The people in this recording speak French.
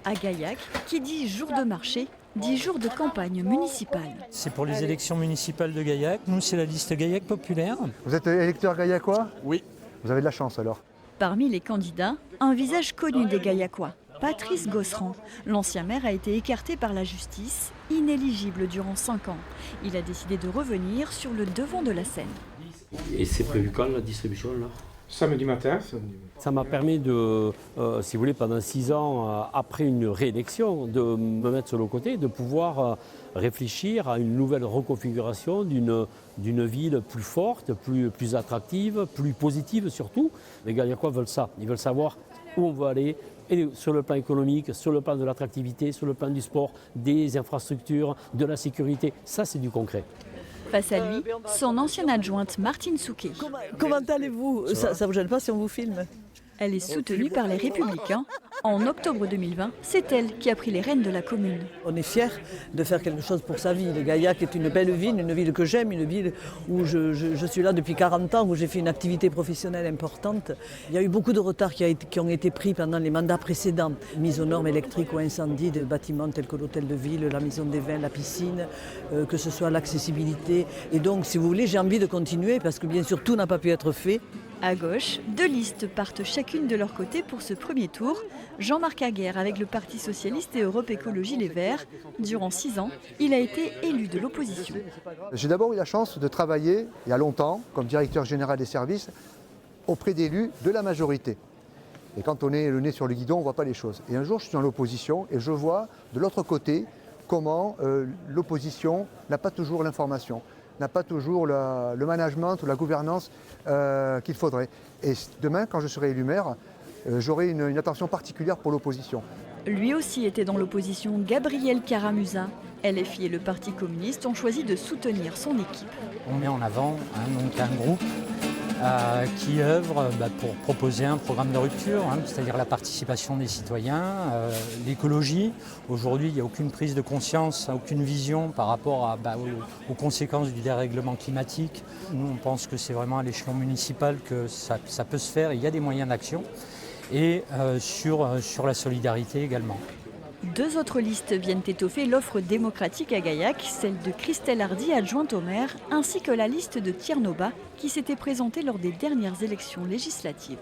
À Gaillac, qui dit jour de marché, dit jour de campagne municipale. C'est pour les élections municipales de Gaillac. Nous, c'est la liste Gaillac populaire. Vous êtes électeur gaillacois? Oui. Vous avez de la chance alors. Parmi les candidats, un visage connu des Gaillacois, Patrice Gosserand. L'ancien maire a été écarté par la justice, inéligible durant 5 ans. Il a décidé de revenir sur le devant de la scène. Et c'est prévu quand la distribution là? Samedi matin. Ça m'a permis de, si vous voulez, pendant 6 ans, après une réélection, de me mettre sur le côté, de pouvoir réfléchir à une nouvelle reconfiguration d'une ville plus forte, plus attractive, plus positive surtout. Les Gaillacois veulent ça, ils veulent savoir où on veut aller, et sur le plan économique, sur le plan de l'attractivité, sur le plan du sport, des infrastructures, de la sécurité. Ça, c'est du concret. Face à lui, son ancienne adjointe Martine Souquet. Comment allez-vous? Ça ne vous gêne pas si on vous filme? Elle est soutenue par les Républicains. En octobre 2020, c'est elle qui a pris les rênes de la commune. On est fiers de faire quelque chose pour sa ville. Gaillac est une belle ville, une ville que j'aime, une ville où je suis là depuis 40 ans, où j'ai fait une activité professionnelle importante. Il y a eu beaucoup de retards qui ont été pris pendant les mandats précédents. Mise aux normes électriques ou incendie de bâtiments tels que l'hôtel de ville, la maison des vins, la piscine, que ce soit l'accessibilité. Et donc, si vous voulez, j'ai envie de continuer parce que bien sûr, tout n'a pas pu être fait. À gauche, 2 listes partent chacune de leur côté pour ce premier tour. Jean-Marc Aguerre avec le Parti Socialiste et Europe Écologie Les Verts. Durant 6 ans, il a été élu de l'opposition. J'ai d'abord eu la chance de travailler, il y a longtemps, comme directeur général des services, auprès d'élus de la majorité. Et quand on est le nez sur le guidon, on ne voit pas les choses. Et un jour, je suis dans l'opposition et je vois de l'autre côté comment l'opposition n'a pas toujours l'information, n'a pas toujours le management ou la gouvernance qu'il faudrait. Et demain, quand je serai élu maire, j'aurai une attention particulière pour l'opposition. Lui aussi était dans l'opposition. Gabriel Caramusa. LFI et le Parti communiste ont choisi de soutenir son équipe. On met en avant donc un groupe qui œuvre pour proposer un programme de rupture, c'est-à-dire la participation des citoyens, l'écologie. Aujourd'hui, il n'y a aucune prise de conscience, aucune vision par rapport aux conséquences du dérèglement climatique. Nous, on pense que c'est vraiment à l'échelon municipal que ça peut se faire. Il y a des moyens d'action. Et sur la solidarité également. 2 autres listes viennent étoffer l'offre démocratique à Gaillac, celle de Christelle Hardy, adjointe au maire, ainsi que la liste de Tiernoba qui s'était présentée lors des dernières élections législatives.